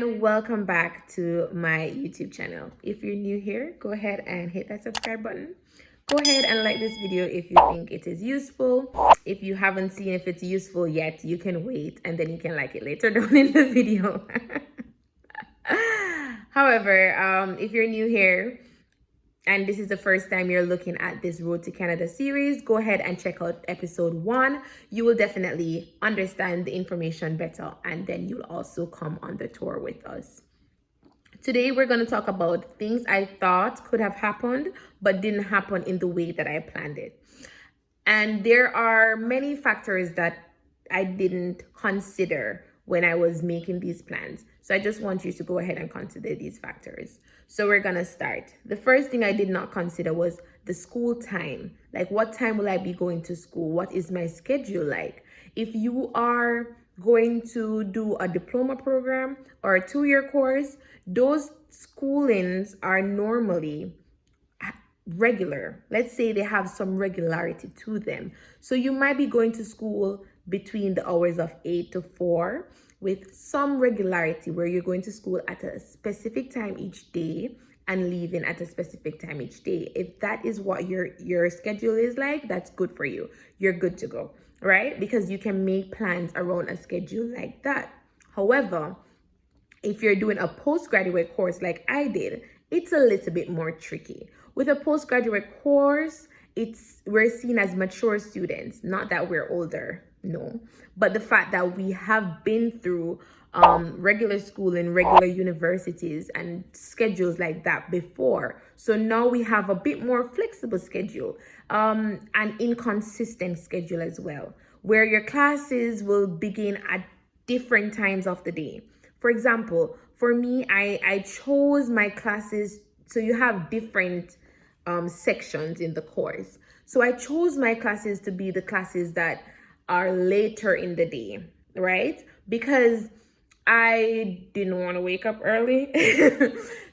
and welcome back to my YouTube channel. If you're new here, go ahead and hit that subscribe button. Go ahead and like this video if you think it is useful. If you haven't seen if it's useful yet, you can wait and then you can like it later down in the video. However, if you're new here and this is the first time you're looking at this Road to Canada series, go ahead and check out episode 1. You will definitely understand the information better, and then you'll also come on the tour with us. Today, we're going to talk about things I thought could have happened, but didn't happen in the way that I planned it. And there are many factors that I didn't consider when I was making these plans. So I just want you to go ahead and consider these factors. So we're gonna start. The first thing I did not consider was the school time. Like, what time will I be going to school? What is my schedule like? If you are going to do a diploma program or a 2-year course, those schoolings are normally regular. Let's say they have some regularity to them. So you might be going to school between the hours of 8 to 4 with some regularity, where you're going to school at a specific time each day and leaving at a specific time each day. If that is what your schedule is like, that's good for you. You're good to go, right? Because you can make plans around a schedule like that. However, if you're doing a postgraduate course like I did, it's a little bit more tricky. With a postgraduate course, we're seen as mature students, not that we're older, no, but the fact that we have been through regular school and regular universities and schedules like that before. So now we have a bit more flexible schedule, an inconsistent schedule as well, where your classes will begin at different times of the day. For example, for me, I chose my classes, so you have different sections in the course. So I chose my classes to be the classes that are later in the day, right? Because I didn't want to wake up early.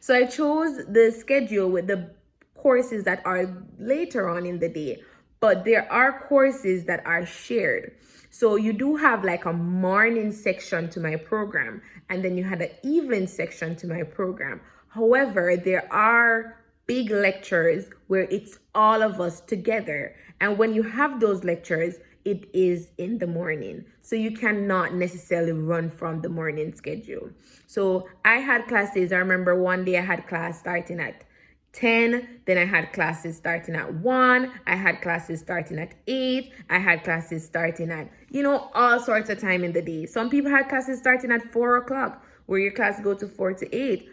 So I chose the schedule with the courses that are later on in the day. But there are courses that are shared. So you do have like a morning section to my program, and then you had an evening section to my program. However, there are big lectures where it's all of us together. And when you have those lectures, it is in the morning. So you cannot necessarily run from the morning schedule. So I had classes. I remember one day I had class starting at 10, then I had classes starting at 1, I had classes starting at 8, I had classes starting at, all sorts of time in the day. Some people had classes starting at 4 o'clock, where your class go to 4 to 8,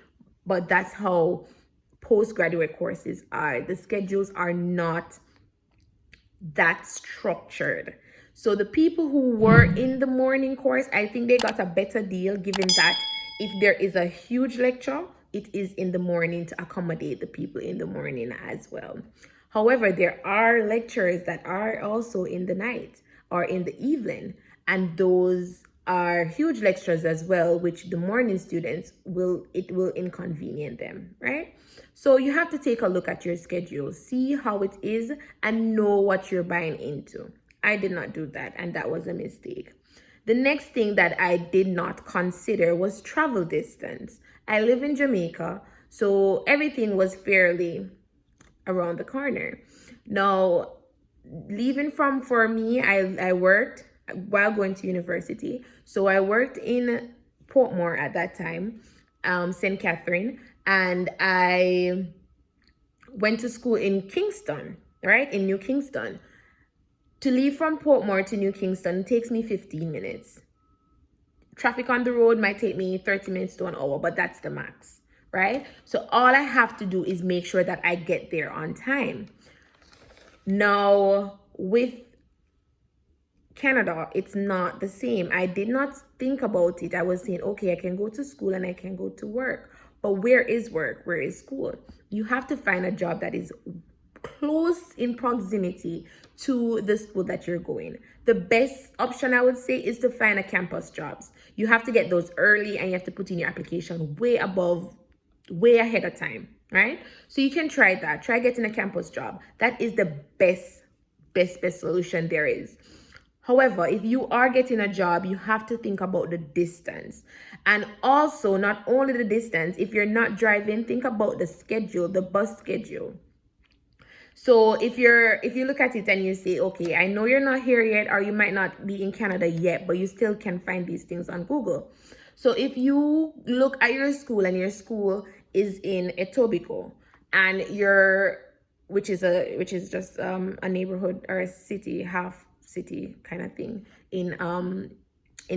but that's how postgraduate courses are. The schedules are not that structured. So the people who were in the morning course, I think they got a better deal, given that if there is a huge lecture, it is in the morning to accommodate the people in the morning as well. However, there are lectures that are also in the night or in the evening, and those are huge lectures as well, which the morning students will inconvenience them, right? So you have to take a look at your schedule, see how it is, and know what you're buying into. I did not do that, and that was a mistake. The next thing that I did not consider was travel distance. I live in Jamaica, so everything was fairly around the corner. Now, for me, I worked while going to university. So I worked in Portmore at that time, St. Catherine, and I went to school in Kingston, right? In New Kingston. To leave from Portmore to New Kingston takes me 15 minutes. Traffic on the road might take me 30 minutes to an hour, but that's the max, right? So all I have to do is make sure that I get there on time. Now, with Canada, it's not the same. I did not think about it. I was saying, okay, I can go to school and I can go to work. But where is work? Where is school? You have to find a job that is close in proximity to the school that you're going. The best option, I would say, is to find a campus jobs. You have to get those early, and you have to put in your application way ahead of time, right? So you can try that. Try getting a campus job. That is the best solution there is. However, if you are getting a job, you have to think about the distance. And also, not only the distance, if you're not driving, think about the schedule, the bus schedule. So if you look at it and you say, okay, I know you're not here yet, or you might not be in Canada yet, but you still can find these things on Google. So if you look at your school and your school is in Etobicoke, and which is just a neighborhood or a city, half city kind of thing in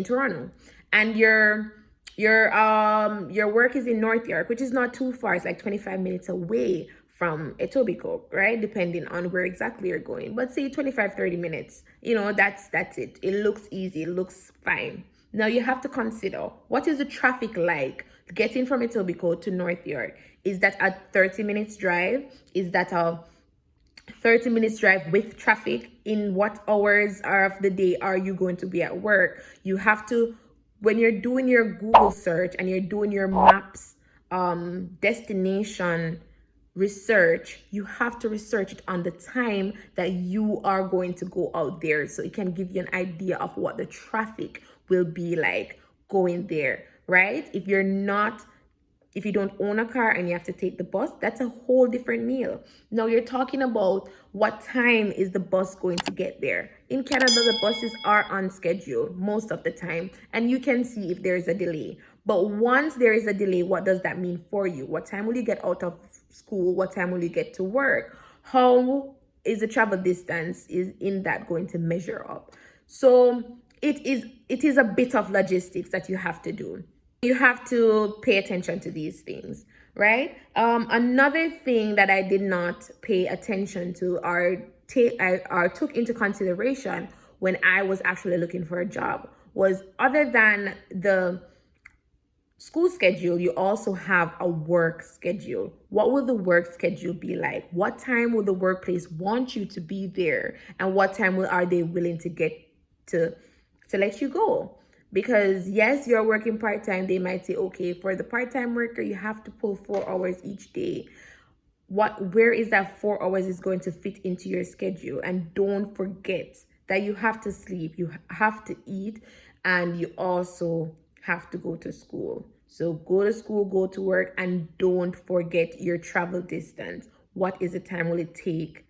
Toronto, and your work is in North York, which is not too far. It's like 25 minutes away from Etobicoke, right? Depending on where exactly you're going. But say 25-30 minutes, that's it. It looks easy, it looks fine. Now you have to consider, what is the traffic like getting from Etobicoke to North York? Is that a 30 minutes drive? Is that a 30 minutes drive with traffic? In what hours of the day are you going to be at work? You have to, when you're doing your Google search and you're doing your maps destination research, you have to research it on the time that you are going to go out there, so it can give you an idea of what the traffic will be like going there, right? If you don't own a car and you have to take the bus, that's a whole different meal. Now you're talking about what time is the bus going to get there. In Canada, the buses are on schedule most of the time, and you can see if there is a delay. But once there is a delay, what does that mean for you? What time will you get out of school? What time will you get to work? How is the travel distance is in that going to measure up? So it is a bit of logistics that you have to do. You have to pay attention to these things, right? Another thing that I did not pay attention to or took into consideration when I was actually looking for a job was, other than the school schedule, you also have a work schedule. What will the work schedule be like? What time will the workplace want you to be there? And what time are they willing to get to let you go? Because yes, you're working part-time. They might say, okay, for the part-time worker, you have to pull 4 hours each day. Where is that 4 hours is going to fit into your schedule? And don't forget that you have to sleep, you have to eat, and you also have to go to school. So go to school, go to work, and don't forget your travel distance. What is the time will it take?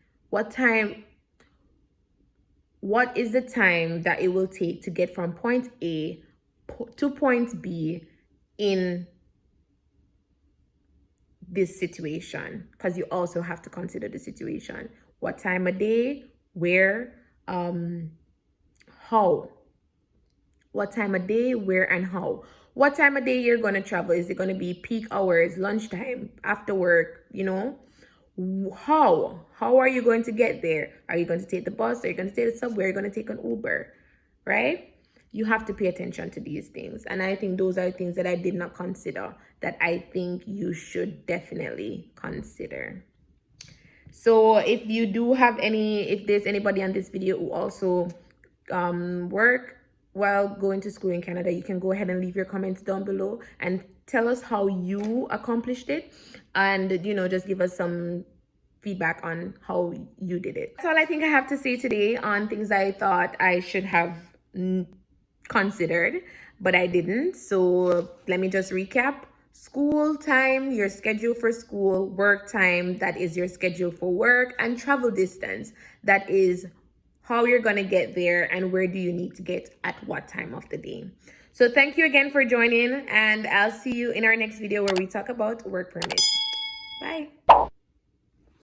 What is the time that it will take to get from point A to point B in this situation? Because you also have to consider the situation. What time of day, where, how. What time of day, where, and how. What time of day you're going to travel? Is it going to be peak hours, lunchtime, after work, How are you going to get there? Are you going to take the bus? Are you going to take the subway? Are you going to take an Uber? Right? You have to pay attention to these things. And I think those are things that I did not consider that I think you should definitely consider. So if there's anybody on this video who also work while going to school in Canada, you can go ahead and leave your comments down below and tell us how you accomplished it, and just give us some feedback on how you did it. That's all I think I have to say today on things I thought I should have considered, but I didn't. So let me just recap. School time, your schedule for school. Work time, that is your schedule for work. And travel distance, that is how you're going to get there and where do you need to get at what time of the day. So thank you again for joining, and I'll see you in our next video where we talk about work permits. Bye.